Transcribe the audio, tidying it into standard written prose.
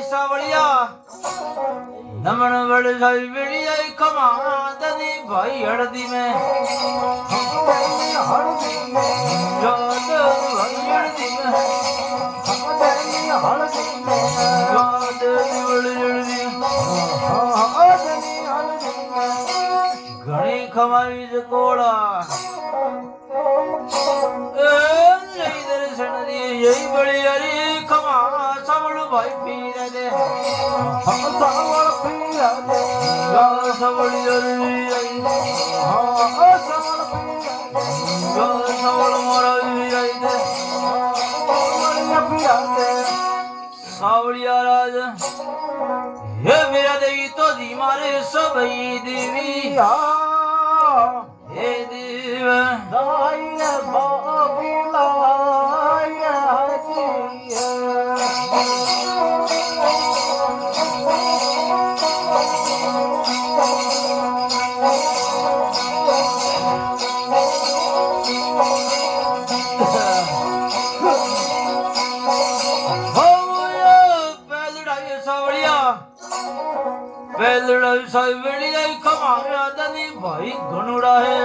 सावलिया नमन बड़ जाई बिड़िया खमा दनी भाई हड़दी में हड़दी में याद भाई हड़दी में हड़दी में याद बड़ हड़दी घणी खमाई जकोड़ा दर्शन दी यही बड़ी हरी खमा सबल भाई पीर दे सबल पीर दे सबल हरी सबल पीर सबल मोरा पीर दे सावलिया राज हे मेरा देवी तो दी मारे सबई देवी हे देव दाई बाबीला सावलिया खमा दनी भाई घनुड़ा है।